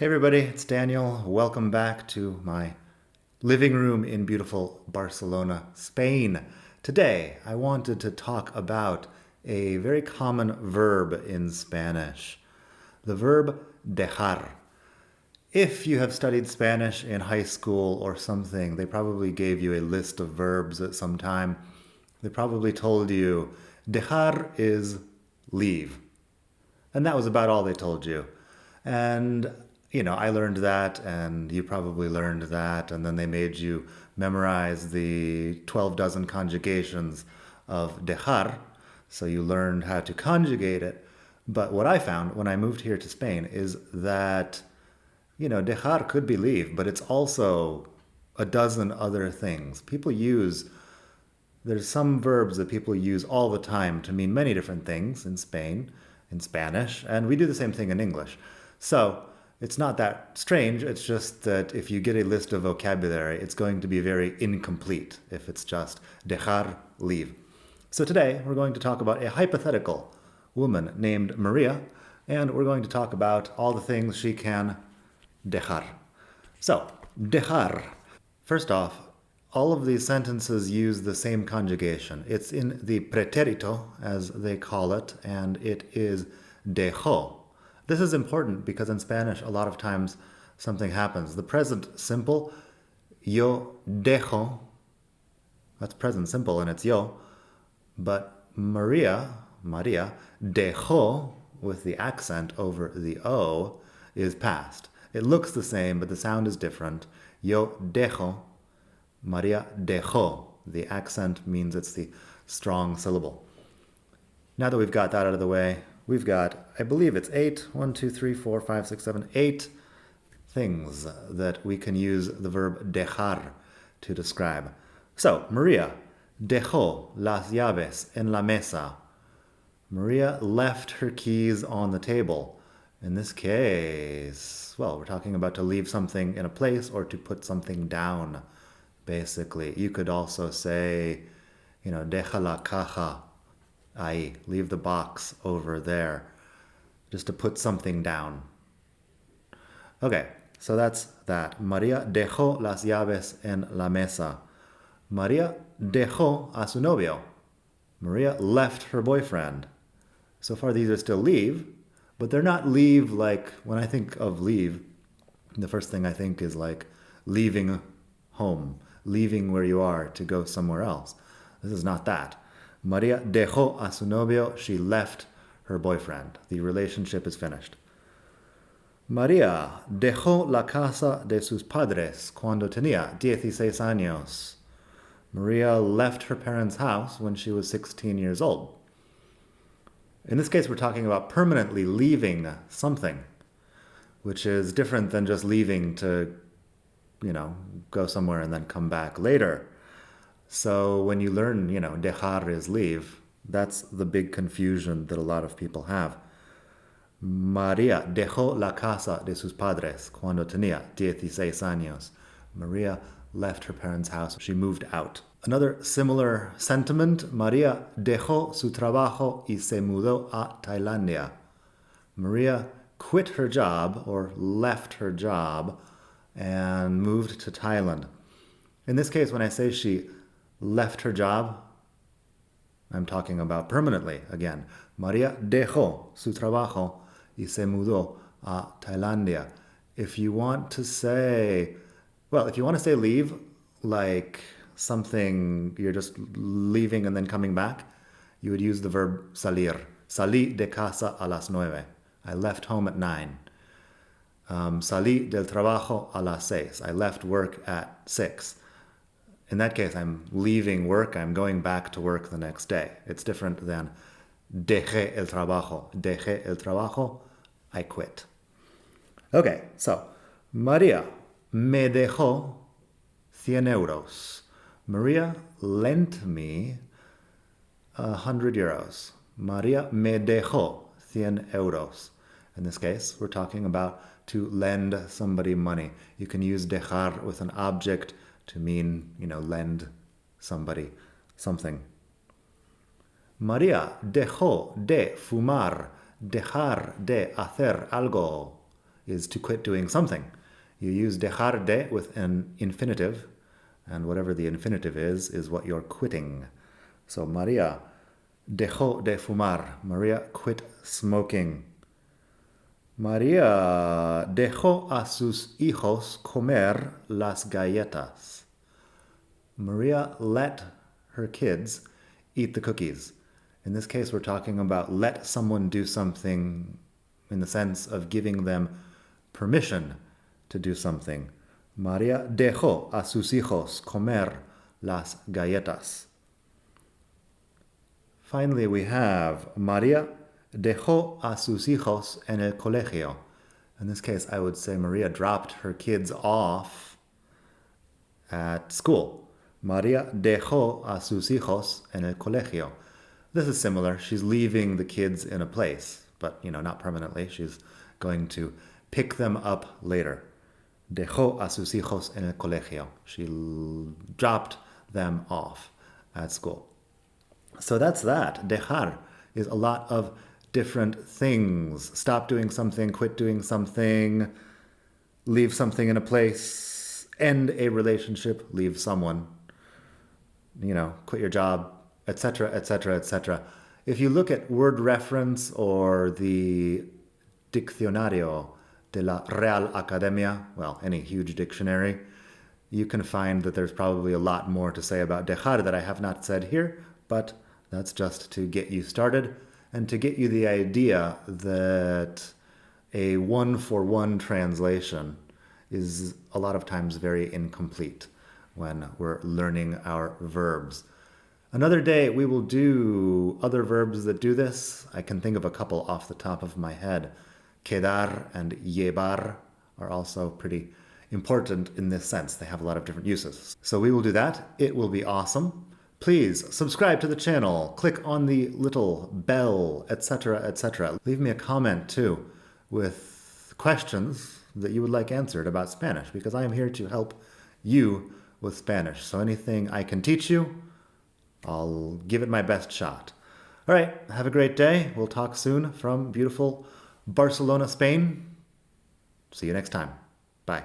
Hey everybody, it's Daniel. Welcome back to my living room in beautiful Barcelona, Spain. Today, I wanted to talk about a very common verb in Spanish, the verb dejar. If you have studied Spanish in high school or something, they probably gave you a list of verbs at some time. They probably told you dejar is leave. And that was about all they told you. And, I learned that, and you probably learned that, and then they made you memorize the 12 dozen conjugations of dejar, so you learned how to conjugate it. But what I found when I moved here to Spain is that, dejar could be leave, but it's also a dozen other things. There's some verbs that people use all the time to mean many different things in Spain, in Spanish, and we do the same thing in English. So it's not that strange, it's just that if you get a list of vocabulary, it's going to be very incomplete if it's just dejar, leave. So today we're going to talk about a hypothetical woman named Maria, and we're going to talk about all the things she can dejar. So, dejar. First off, all of these sentences use the same conjugation. It's in the pretérito, as they call it, and it is dejó. This is important because in Spanish, a lot of times something happens. The present simple, yo dejo, that's present simple and it's yo, but Maria, dejó, with the accent over the O, is past. It looks the same, but the sound is different. Yo dejo, María dejó. The accent means it's the strong syllable. Now that we've got that out of the way, we've got, I believe it's 8 things that we can use the verb dejar to describe. So, María dejó las llaves en la mesa. Maria left her keys on the table. In this case, we're talking about to leave something in a place or to put something down, basically. You could also say, deja la caja ahí, leave the box over there, just to put something down. Okay, so that's that. María dejó las llaves en la mesa. María dejó a su novio. Maria left her boyfriend. So far, these are still leave, but they're not leave like, when I think of leave, the first thing I think is like leaving home, leaving where you are to go somewhere else. This is not that. María dejó a su novio. She left her boyfriend. The relationship is finished. María dejó la casa de sus padres cuando tenía 16 años. Maria left her parents' house when she was 16 years old. In this case, we're talking about permanently leaving something, which is different than just leaving to, go somewhere and then come back later. So when you learn, dejar is leave, that's the big confusion that a lot of people have. María dejó la casa de sus padres cuando tenía 16 años. Maria left her parents' house. She moved out. Another similar sentiment, María dejó su trabajo y se mudó a Tailandia. Maria quit her job or left her job and moved to Thailand. In this case, when I say she left her job, I'm talking about permanently again. María dejó su trabajo y se mudó a Tailandia. If you want to say leave, like something you're just leaving and then coming back, you would use the verb salir. Salí de casa a las 9. I left home at 9. Salí del trabajo a las 6. I left work at 6. In that case, I'm leaving work, I'm going back to work the next day. It's different than dejé el trabajo. Dejé el trabajo, I quit. Okay, so, María me dejó 100 euros. Maria lent me 100 euros. María me dejó 100 euros. In this case, we're talking about to lend somebody money. You can use dejar with an object to mean, lend somebody something. María dejó de fumar, dejar de hacer algo. is to quit doing something. You use dejar de with an infinitive, and whatever the infinitive is what you're quitting. So María dejó de fumar. María quit smoking. María dejó a sus hijos comer las galletas. Maria let her kids eat the cookies. In this case, we're talking about let someone do something in the sense of giving them permission to do something. María dejó a sus hijos comer las galletas. Finally, we have María dejó a sus hijos en el colegio. In this case, I would say Maria dropped her kids off at school. María dejó a sus hijos en el colegio. This is similar. She's leaving the kids in a place, but, not permanently. She's going to pick them up later. Dejó a sus hijos en el colegio. She dropped them off at school. So that's that. Dejar is a lot of different things. Stop doing something, quit doing something, leave something in a place, end a relationship, leave someone, quit your job, etc., etc., etc. If you look at word reference or the Diccionario de la Real Academia, well, any huge dictionary, you can find that there's probably a lot more to say about dejar that I have not said here, but that's just to get you started and to get you the idea that a one-for-one translation is a lot of times very incomplete when we're learning our verbs. Another day we will do other verbs that do this. I can think of a couple off the top of my head. Quedar and llevar are also pretty important in this sense. They have a lot of different uses. So we will do that. It will be awesome. Please subscribe to the channel, click on the little bell, etc., etc. Leave me a comment too with questions that you would like answered about Spanish, because I am here to help you with Spanish. So anything I can teach you, I'll give it my best shot. All right, have a great day. We'll talk soon from beautiful Barcelona, Spain. See you next time. Bye.